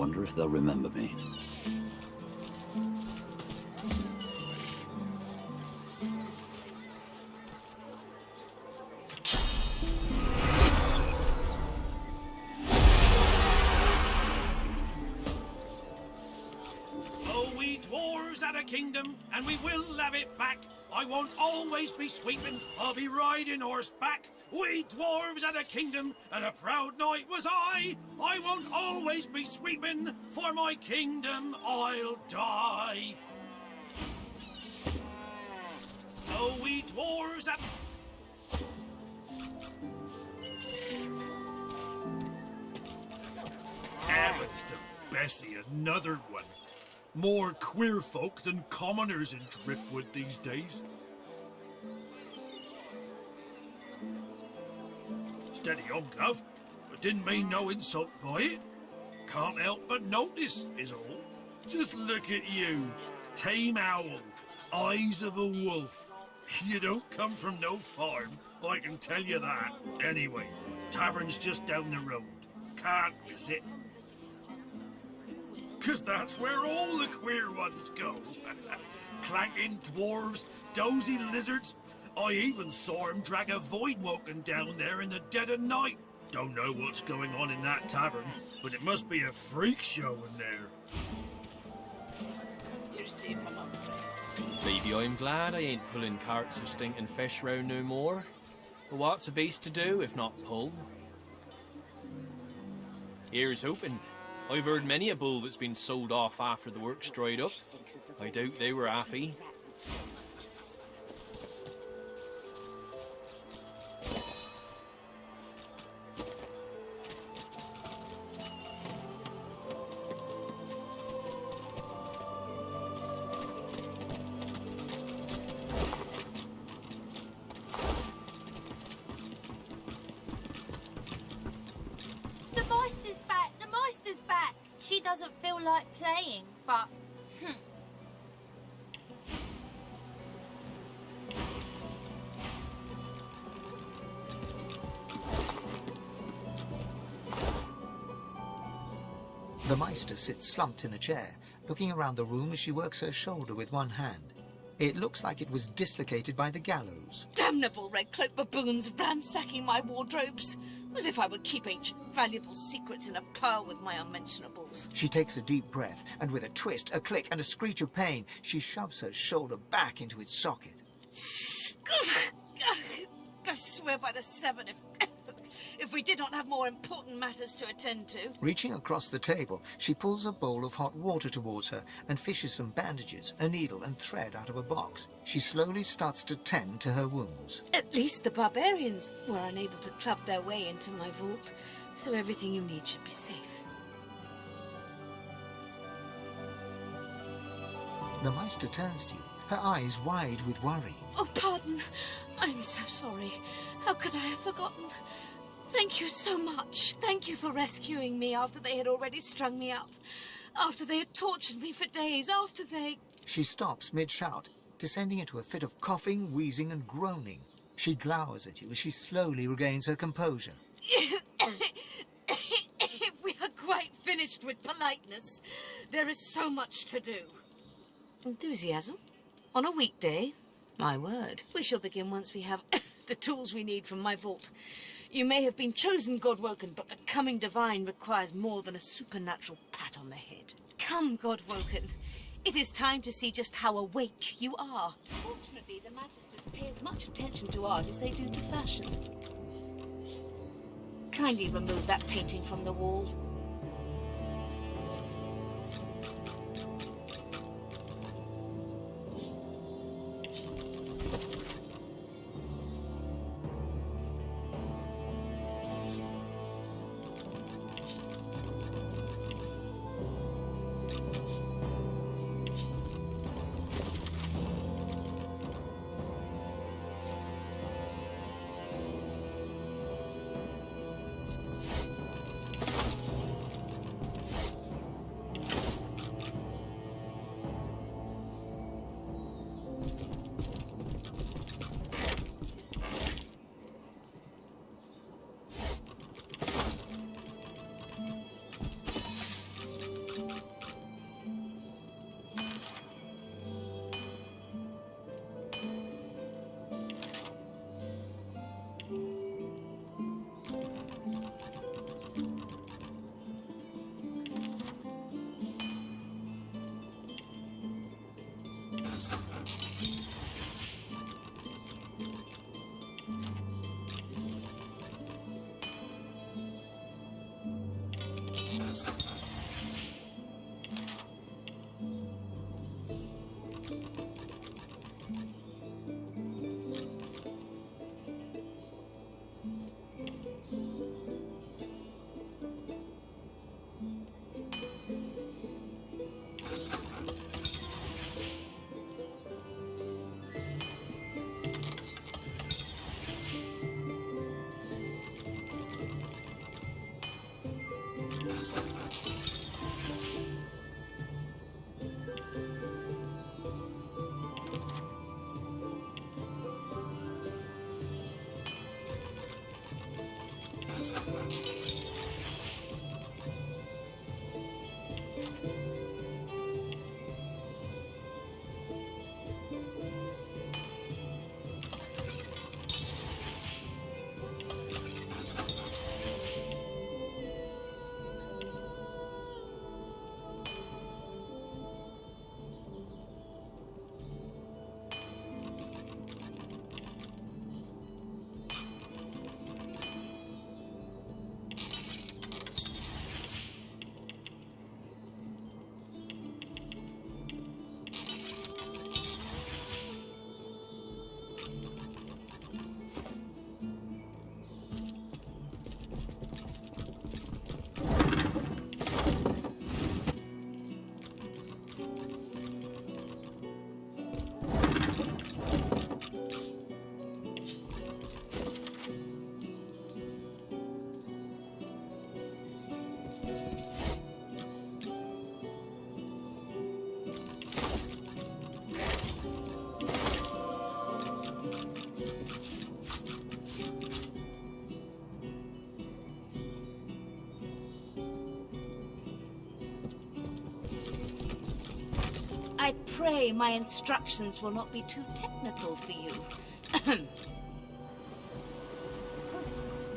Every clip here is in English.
Wonder if they'll remember me. Oh, we dwarves had a kingdom, and we will have it back. I won't always be sweeping, I'll be riding horseback. We dwarves had a kingdom, and a proud knight was I. I won't always be sweeping, for my kingdom I'll die. Oh, we dwarves had... Heavens to Bessie, another one. More queer folk than commoners in Driftwood these days. Steady on, Gov. I didn't mean no insult by it. Can't help but notice, is all. Just look at you. Tame owl. Eyes of a wolf. You don't come from no farm, I can tell you that. Anyway, tavern's just down the road. Can't miss it. 'Cause that's where all the queer ones go. Clanking dwarves, dozy lizards. I even saw him drag a void-woken down there in the dead of night. Don't know what's going on in that tavern, but it must be a freak show in there. Maybe I'm glad I ain't pulling carts of stinking fish round no more. But what's a beast to do if not pull? Here's hoping. I've heard many a bull that's been sold off after the work's dried up. I doubt they were happy. She doesn't feel like playing, but... The Meister sits slumped in a chair, looking around the room as she works her shoulder with one hand. It looks like it was dislocated by the gallows. Damnable red-cloaked baboons ransacking my wardrobes. As if I would keep ancient valuable secrets in a pile with my unmentionables. She takes a deep breath, and with a twist, a click, and a screech of pain, she shoves her shoulder back into its socket. I swear by the seven, if we did not have more important matters to attend to. Reaching across the table, she pulls a bowl of hot water towards her and fishes some bandages, a needle, and thread out of a box. She slowly starts to tend to her wounds. At least the barbarians were unable to club their way into my vault, so everything you need should be safe. The Meister turns to you, her eyes wide with worry. Oh, pardon. I'm so sorry. How could I have forgotten? Thank you so much. Thank you for rescuing me after they had already strung me up. After they had tortured me for days. After they... She stops mid-shout, descending into a fit of coughing, wheezing, and groaning. She glowers at you as she slowly regains her composure. If we are quite finished with politeness, there is so much to do. Enthusiasm? On a weekday? My word. We shall begin once we have the tools we need from my vault. You may have been chosen Godwoken, but becoming divine requires more than a supernatural pat on the head. Come, Godwoken. It is time to see just how awake you are. Fortunately, the Magistrates pay as much attention to art as they do to fashion. Kindly remove that painting from the wall. I pray my instructions will not be too technical for you.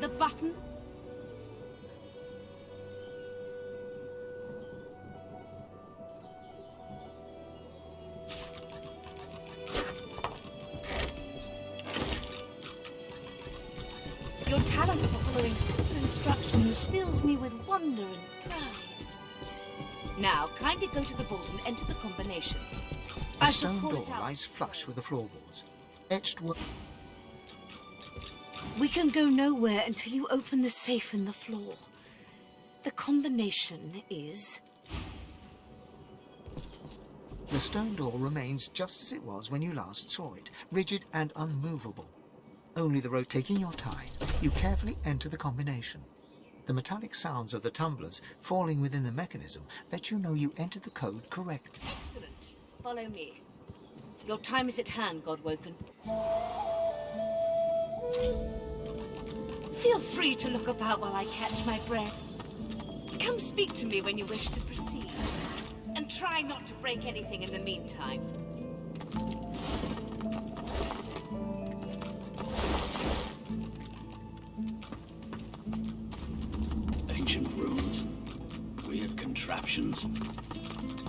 The button. Your talent for following simple instructions fills me with wonder and pride. Now, kindly go to the vault and enter the combination. A I shall stone call door it out. lies flush with the floorboards. Etched wood. We can go nowhere until you open the safe in the floor. The combination is... The stone door remains just as it was when you last saw it, rigid and unmovable. Only the rope. Taking your time, you carefully enter the combination. The metallic sounds of the tumblers falling within the mechanism let you know you entered the code correctly. Excellent. Follow me. Your time is at hand, Godwoken. Feel free to look about while I catch my breath. Come speak to me when you wish to proceed. And try not to break anything in the meantime. Ancient ruins. Weird contraptions.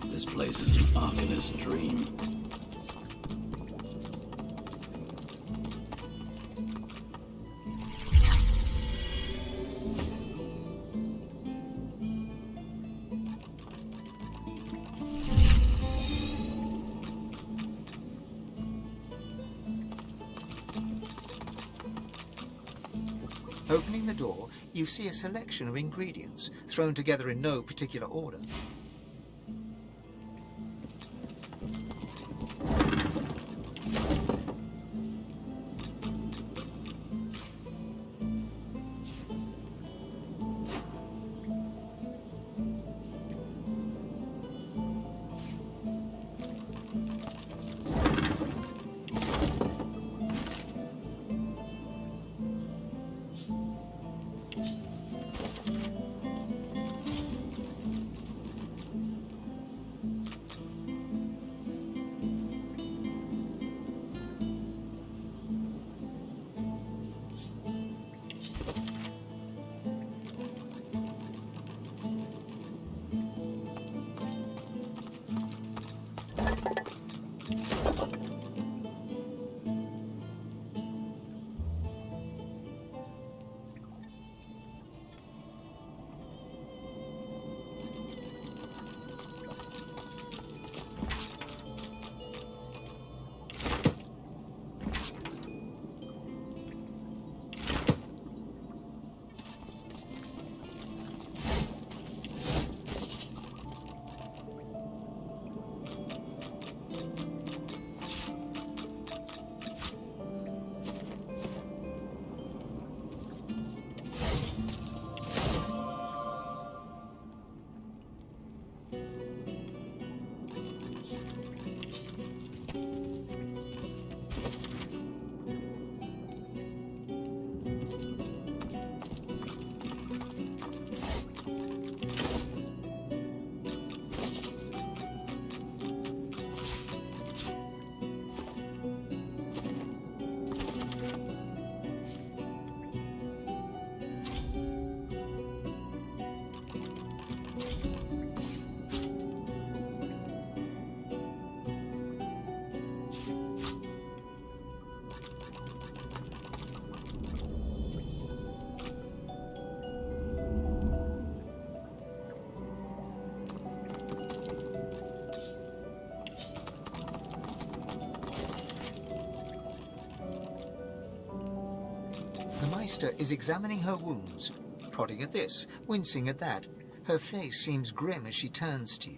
This place is an Arcanist's dream. Opening the door, you see a selection of ingredients, thrown together in no particular order. The Meister is examining her wounds, prodding at this, wincing at that. Her face seems grim as she turns to you.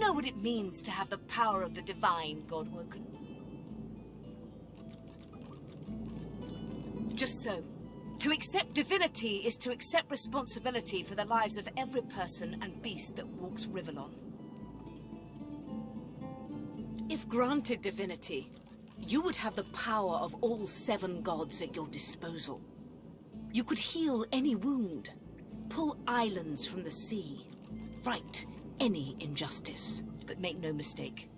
know what it means to have the power of the divine, Godwoken? Just so. To accept divinity is to accept responsibility for the lives of every person and beast that walks Rivellon. If granted divinity, you would have the power of all 7 gods at your disposal. You could heal any wound, pull islands from the sea, right any injustice. But make no mistake,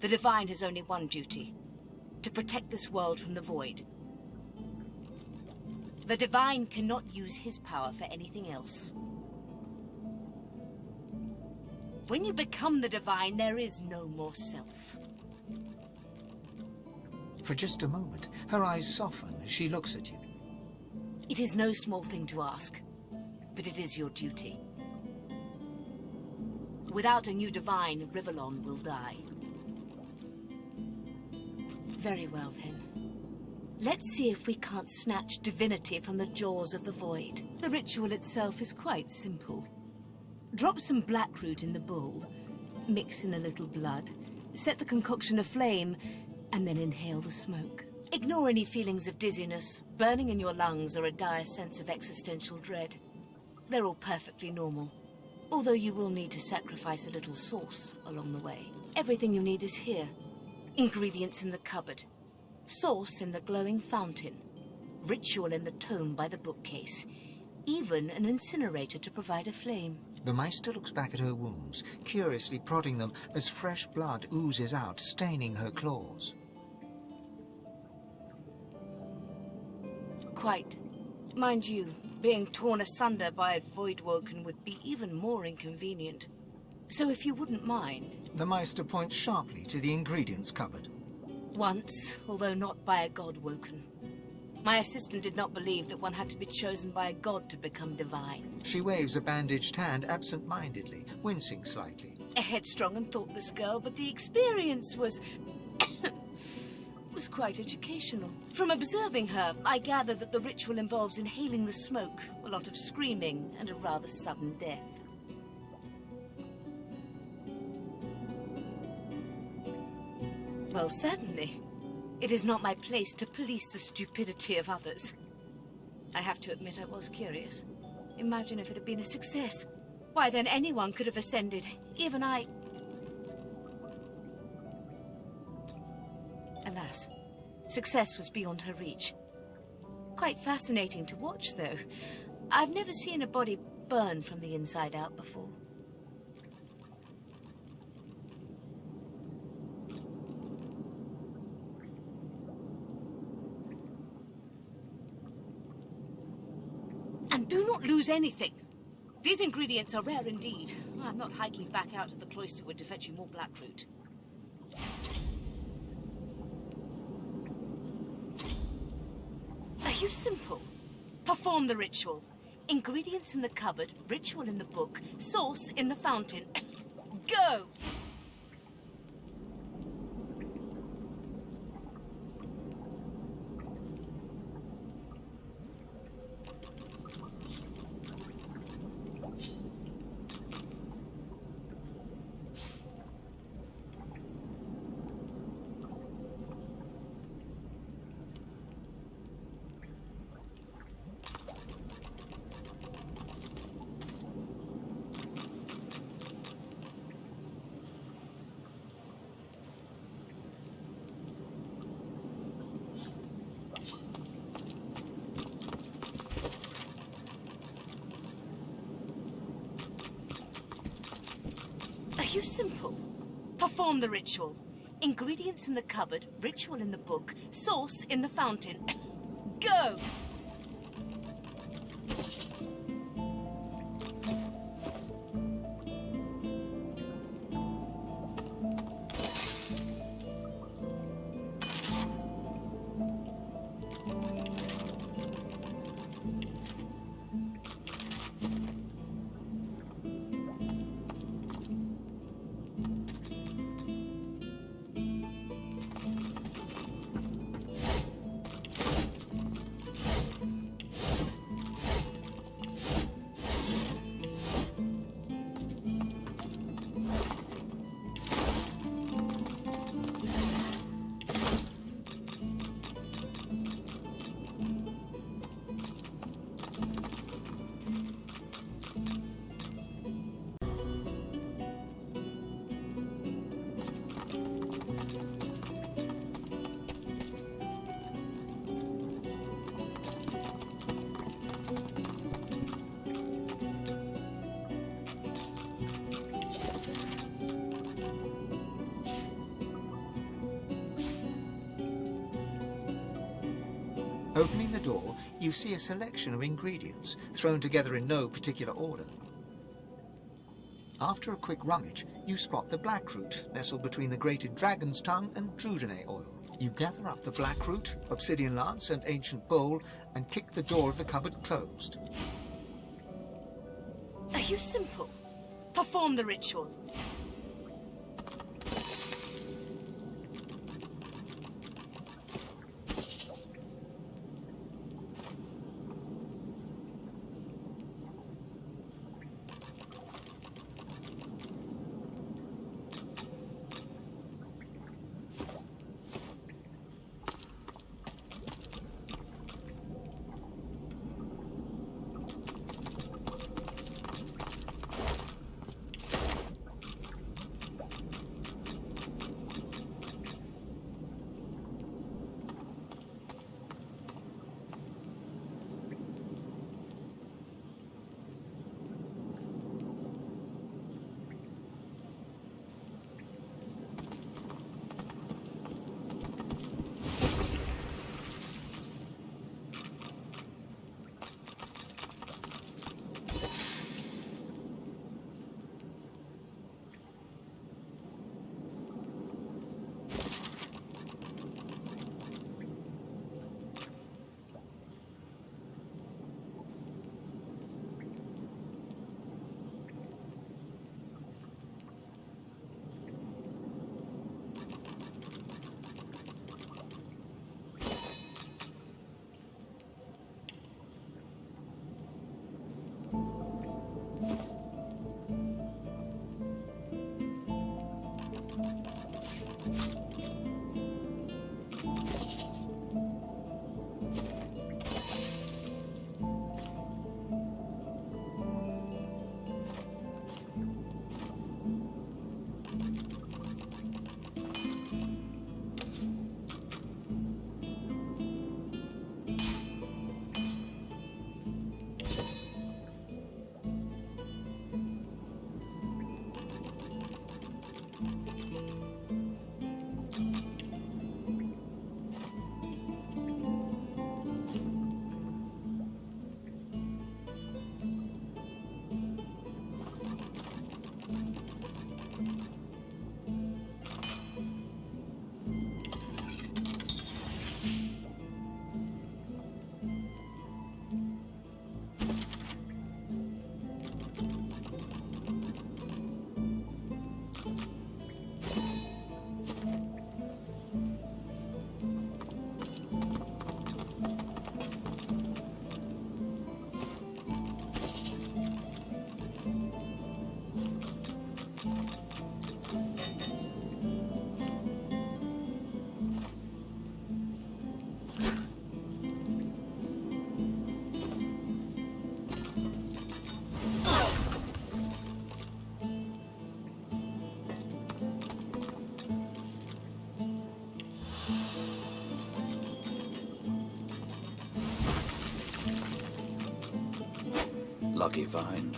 the divine has only one duty: to protect this world from the void. The divine cannot use his power for anything else. When you become the divine, there is no more self. For just a moment, her eyes soften as she looks at you. It is no small thing to ask, but it is your duty. Without a new divine, Rivellon will die. Very well, then. Let's see if we can't snatch divinity from the jaws of the void. The ritual itself is quite simple. Drop some blackroot in the bowl, mix in a little blood, set the concoction aflame, and then inhale the smoke. Ignore any feelings of dizziness, burning in your lungs, or a dire sense of existential dread. They're all perfectly normal, although you will need to sacrifice a little sauce along the way. Everything you need is here. Ingredients in the cupboard. Sauce in the glowing fountain. Ritual in the tome by the bookcase. Even an incinerator to provide a flame. The Meister looks back at her wounds, curiously prodding them as fresh blood oozes out, staining her claws. Quite. Mind you, being torn asunder by a Voidwoken would be even more inconvenient. So if you wouldn't mind... The Meister points sharply to the ingredients cupboard. Once, although not by a Godwoken. My assistant did not believe that one had to be chosen by a god to become divine. She waves a bandaged hand absent-mindedly, wincing slightly. A headstrong and thoughtless girl, but the experience was... was quite educational. From observing her, I gather that the ritual involves inhaling the smoke, a lot of screaming, and a rather sudden death. Well, certainly. It is not my place to police the stupidity of others. I have to admit I was curious. Imagine if it had been a success. Why, then anyone could have ascended. Even I... Alas, success was beyond her reach. Quite fascinating to watch, though. I've never seen a body burn from the inside out before. And do not lose anything. These ingredients are rare indeed. I'm not hiking back out to the cloisterwood to fetch you more blackroot. Are you simple? Perform the ritual. Ingredients in the cupboard, ritual in the book, sauce in the fountain. Go! Are you simple? Perform the ritual. Ingredients in the cupboard, ritual in the book, sauce in the fountain. Go! Opening the door, you see a selection of ingredients, thrown together in no particular order. After a quick rummage, you spot the blackroot, nestled between the grated dragon's tongue and Drudenay oil. You gather up the blackroot, obsidian lance, and ancient bowl, and kick the door of the cupboard closed. Are you simple? Perform the ritual. Lucky find.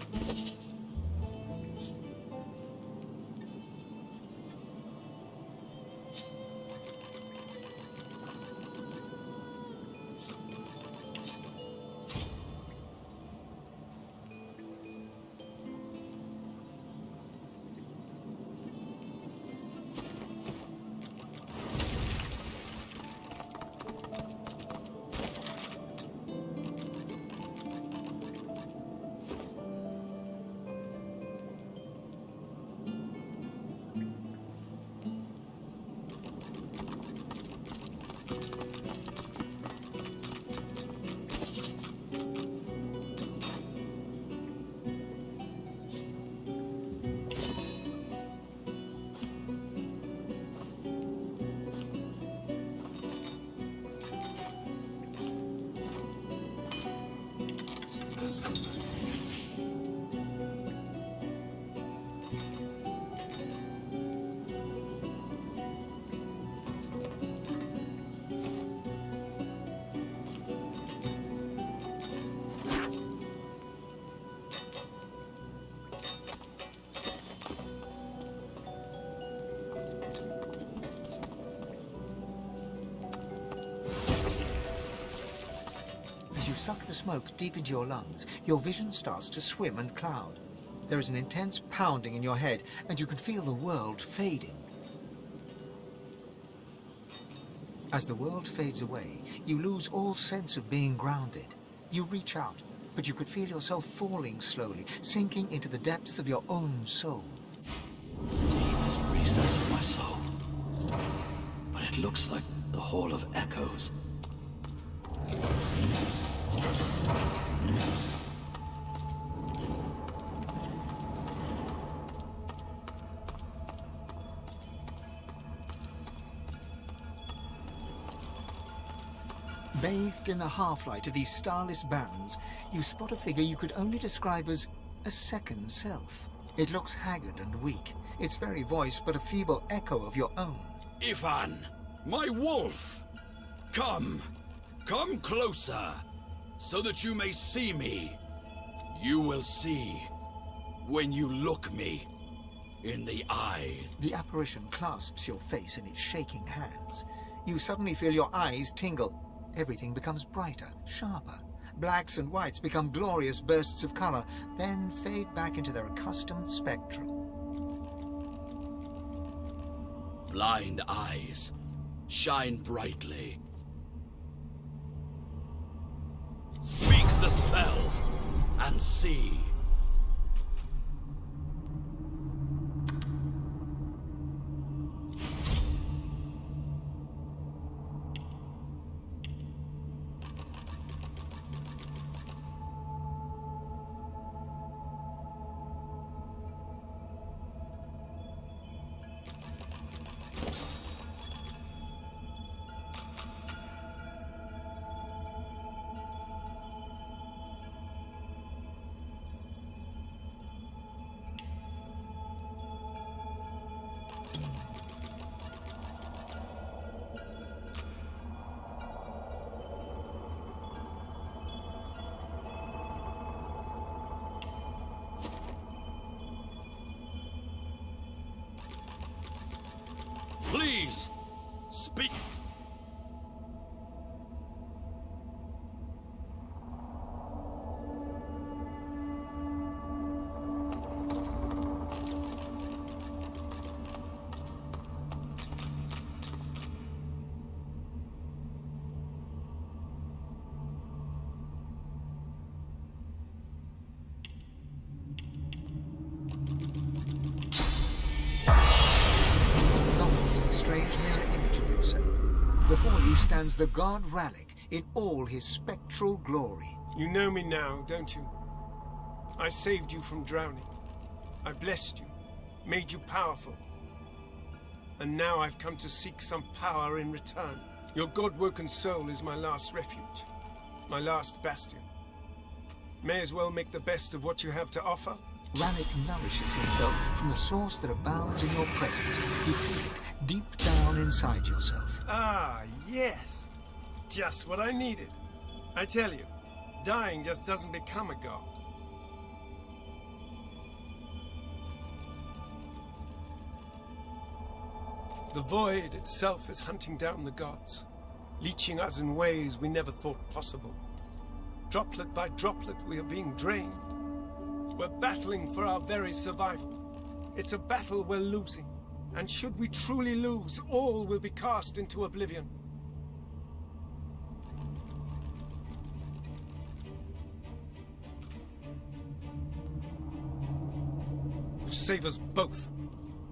suck the smoke deep into your lungs, your vision starts to swim and cloud. There is an intense pounding in your head, and you can feel the world fading. As the world fades away, you lose all sense of being grounded. You reach out, but you could feel yourself falling slowly, sinking into the depths of your own soul. Deepest recess of my soul. But it looks like the Hall of Echoes. Bathed in the half-light of these starless barrens, you spot a figure you could only describe as a second self. It looks haggard and weak, its very voice but a feeble echo of your own. Ivan, my wolf! Come closer, so that you may see me. You will see when you look me in the eyes. The apparition clasps your face in its shaking hands. You suddenly feel your eyes tingle. Everything becomes brighter, sharper. Blacks and whites become glorious bursts of color, then fade back into their accustomed spectrum. Blind eyes, shine brightly. Speak the spell and see. Please, speak. Strange mirror image of yourself. Before you stands the god Ralik in all his spectral glory. You know me now, don't you? I saved you from drowning. I blessed you, made you powerful. And now I've come to seek some power in return. Your god-woken soul is my last refuge, my last bastion. May as well make the best of what you have to offer. Ralik nourishes himself from the source that abounds in your presence. You feel it deep down inside yourself. Ah, yes. Just what I needed. I tell you, dying just doesn't become a god. The void itself is hunting down the gods, leeching us in ways we never thought possible. Droplet by droplet, we are being drained. We're battling for our very survival. It's a battle we're losing. And should we truly lose, all will be cast into oblivion. Save us both,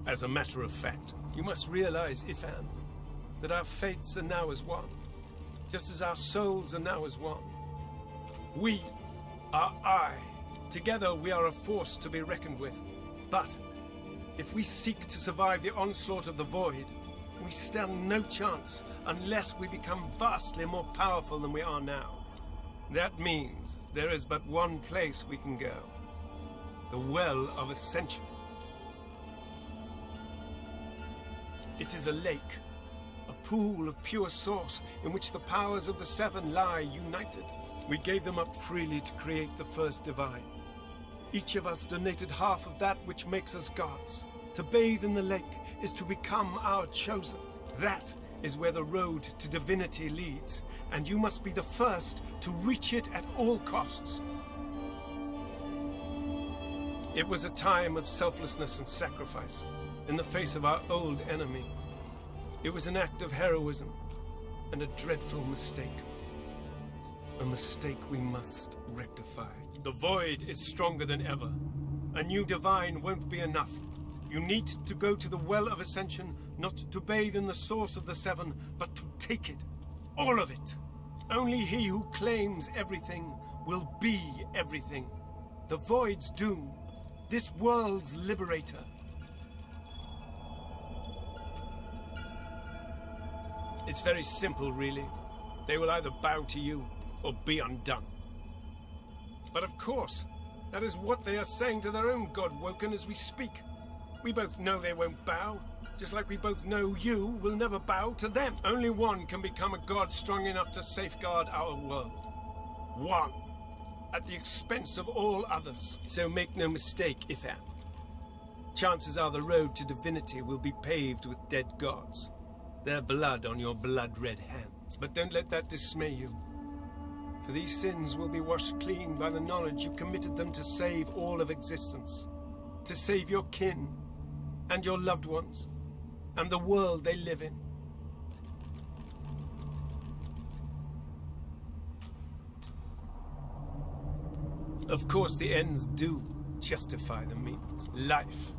as a matter of fact. You must realize, Ifan, that our fates are now as one, just as our souls are now as one. We are I. Together we are a force to be reckoned with. But if we seek to survive the onslaught of the Void, we stand no chance unless we become vastly more powerful than we are now. That means there is but one place we can go. The Well of Ascension. It is a lake, a pool of pure source in which the powers of the Seven lie united. We gave them up freely to create the first divine. Each of us donated half of that which makes us gods. To bathe in the lake is to become our chosen. That is where the road to divinity leads, and you must be the first to reach it at all costs. It was a time of selflessness and sacrifice in the face of our old enemy. It was an act of heroism and a dreadful mistake. A mistake we must rectify. The void is stronger than ever. A new divine won't be enough. You need to go to the Well of Ascension, not to bathe in the source of the Seven, but to take it. All of it. Only he who claims everything will be everything. The void's doom. This world's liberator. It's very simple, really. They will either bow to you or be undone. But of course, that is what they are saying to their own God Woken as we speak. We both know they won't bow, just like we both know you will never bow to them. Only one can become a god strong enough to safeguard our world. One. At the expense of all others. So make no mistake, Ifan. Chances are the road to divinity will be paved with dead gods. Their blood on your blood-red hands. But don't let that dismay you. For these sins will be washed clean by the knowledge you committed them to save all of existence. To save your kin, and your loved ones, and the world they live in. Of course, the ends do justify the means. Life,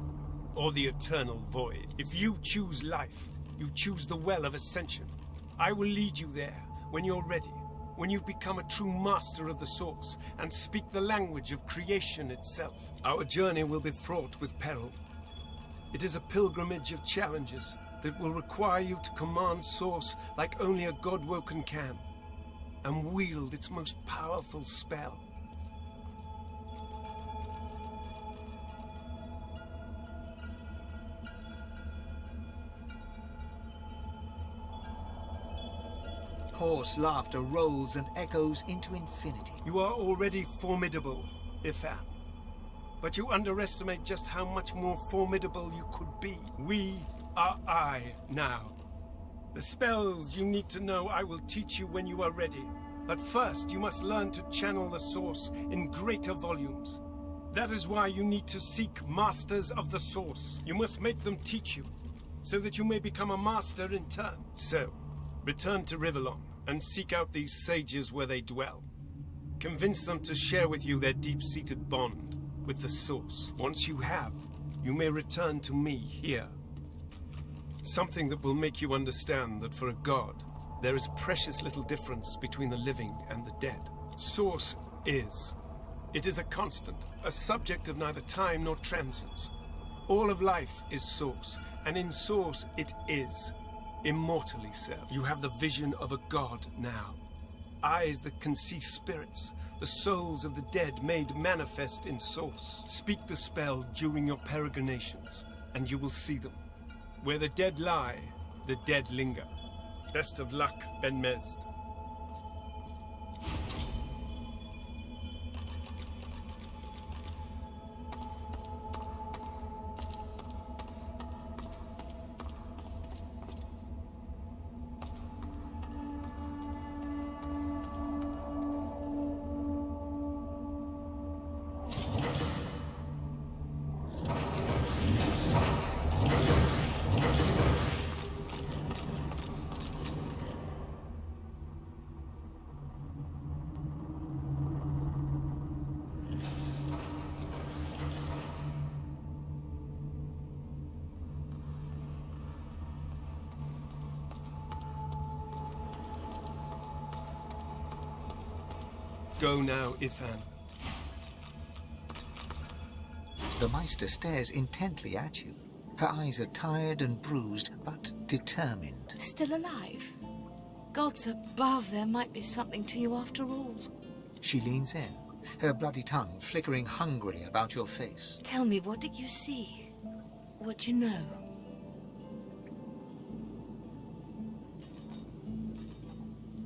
or the eternal void. If you choose life, you choose the Well of Ascension. I will lead you there when you're ready, when you've become a true master of the Source, and speak the language of creation itself. Our journey will be fraught with peril. It is a pilgrimage of challenges that will require you to command Source like only a God Woken can, and wield its most powerful spell. Hoarse laughter rolls and echoes into infinity. You are already formidable, Ifan. But you underestimate just how much more formidable you could be. We are I now. The spells you need to know I will teach you when you are ready. But first you must learn to channel the Source in greater volumes. That is why you need to seek masters of the Source. You must make them teach you, so that you may become a master in turn. So, return to Rivellon and seek out these sages where they dwell. Convince them to share with you their deep-seated bond with the Source. Once you have, you may return to me here. Something that will make you understand that for a god, there is precious little difference between the living and the dead. Source is. It is a constant, a subject of neither time nor transience. All of life is Source, and in Source it is. Immortally so. You have the vision of a god now. Eyes that can see spirits, the souls of the dead made manifest in Source. Speak the spell during your peregrinations, and you will see them. Where the dead lie, the dead linger. Best of luck, Ben Mezd. Go now, Ifan. The Meister stares intently at you. Her eyes are tired and bruised, but determined. Still alive? Gods above, there might be something to you after all. She leans in, her bloody tongue flickering hungrily about your face. Tell me, what did you see? What you know?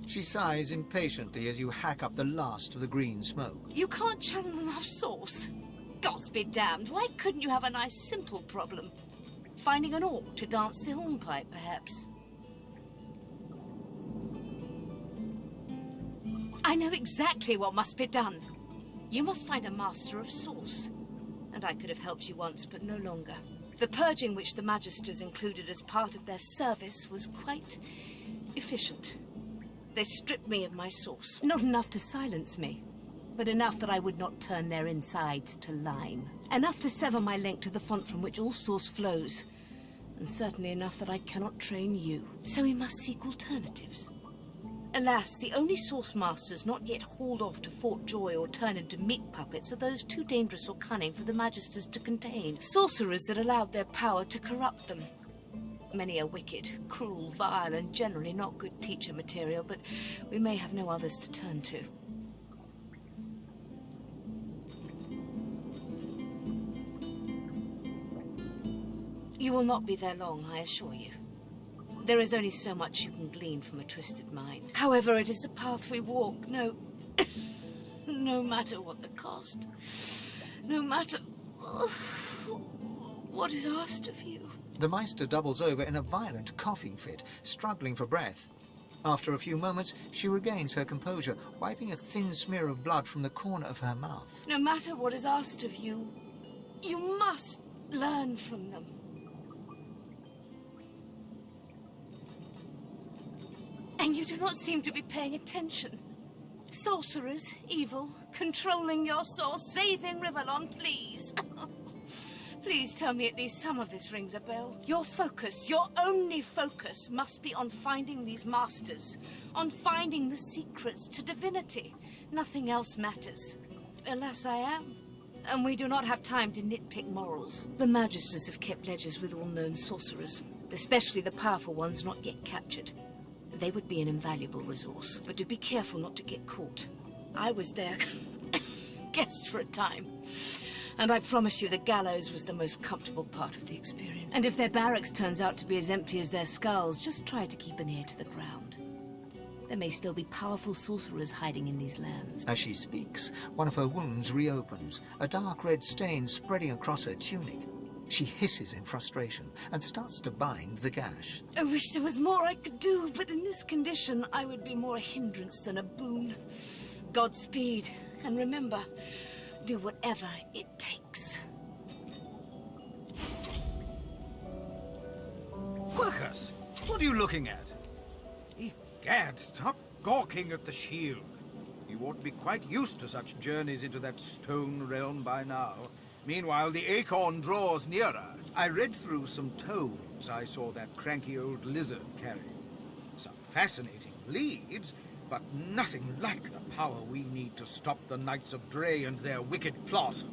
She sighs impatiently as you hack up the last of the green smoke. You can't channel enough Source? Gods be damned, why couldn't you have a nice simple problem? Finding an orc to dance the hornpipe, perhaps? I know exactly what must be done. You must find a master of source. And I could have helped you once, but no longer. The purging which the Magisters included as part of their service was quite efficient. They stripped me of my source. Not enough to silence me, but enough that I would not turn their insides to lime. Enough to sever my link to the font from which all source flows. And certainly enough that I cannot train you. So we must seek alternatives. Alas, the only source masters not yet hauled off to Fort Joy or turned into meat puppets are those too dangerous or cunning for the Magisters to contain. Sorcerers that allowed their power to corrupt them. Many are wicked, cruel, vile, and generally not good teacher material, but we may have no others to turn to. You will not be there long, I assure you. There is only so much you can glean from a twisted mind. However, it is the path we walk, no matter what the cost. No matter what is asked of you. The Meister doubles over in a violent coughing fit, struggling for breath. After a few moments, she regains her composure, wiping a thin smear of blood from the corner of her mouth. No matter what is asked of you, you must learn from them. And you do not seem to be paying attention. Sorcerers, evil, controlling your source, saving Rivellon, please. Please tell me at least some of this rings a bell. Your focus, your only focus, must be on finding these masters, on finding the secrets to divinity. Nothing else matters. Alas, I am. And we do not have time to nitpick morals. The Magisters have kept ledgers with all known sorcerers, especially the powerful ones not yet captured. They would be an invaluable resource, but do be careful not to get caught. I was their guest for a time, and I promise you the gallows was the most comfortable part of the experience. And if their barracks turns out to be as empty as their skulls, just try to keep an ear to the ground. There may still be powerful sorcerers hiding in these lands. As she speaks, one of her wounds reopens, a dark red stain spreading across her tunic. She hisses in frustration and starts to bind the gash. I wish there was more I could do, but in this condition, I would be more a hindrance than a boon. Godspeed, and remember, do whatever it takes. Quirkus, what are you looking at? Egad, stop gawking at the shield. You ought to be quite used to such journeys into that stone realm by now. Meanwhile, the acorn draws nearer. I read through some tomes I saw that cranky old lizard carry. Some fascinating leads, but nothing like the power we need to stop the Knights of Dre and their wicked plot.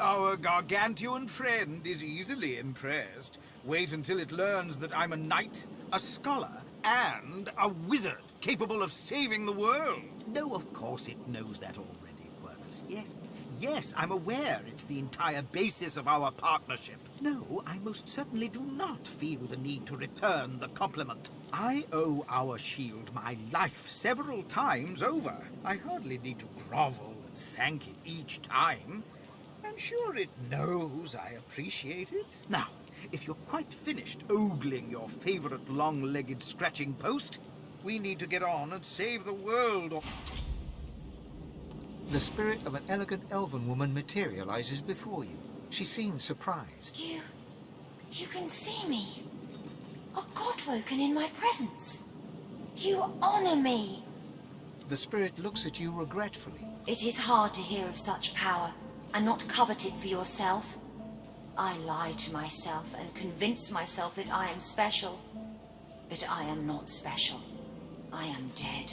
Our gargantuan friend is easily impressed. Wait until it learns that I'm a knight, a scholar, and a wizard capable of saving the world. No, of course it knows that already, Quirkus. Yes, I'm aware it's the entire basis of our partnership. No, I most certainly do not feel the need to return the compliment. I owe our shield my life several times over. I hardly need to grovel and thank it each time. I'm sure it knows I appreciate it. Now, if you're quite finished ogling your favorite long-legged scratching post, we need to get on and save the world. The spirit of an elegant elven woman materializes before you. She seems surprised. You can see me. A godwoken in my presence. You honor me. The spirit looks at you regretfully. It is hard to hear of such power and not covet it for yourself. I lie to myself and convince myself that I am special. But I am not special. I am dead.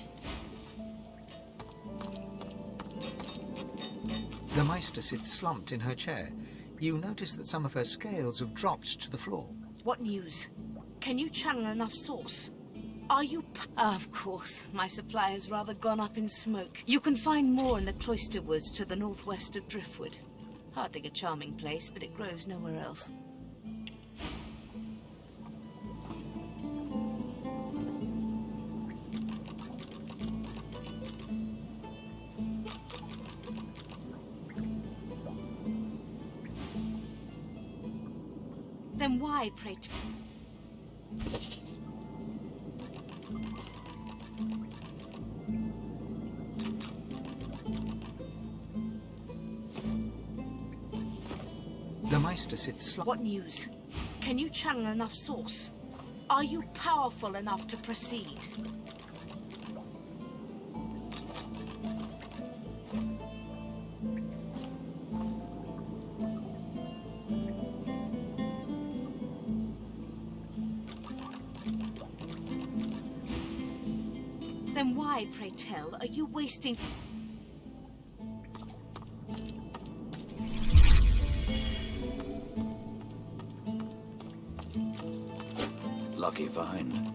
The Meister sits slumped in her chair. You notice that some of her scales have dropped to the floor. What news? Can you channel enough source? Are you... Of course. My supply has rather gone up in smoke. You can find more in the cloister woods to the northwest of Driftwood. Hardly a charming place, but it grows nowhere else. Then why, pray The Meister sits What news? Can you channel enough source? Are you powerful enough to proceed? Then why, pray tell, are you wasting... Lucky find.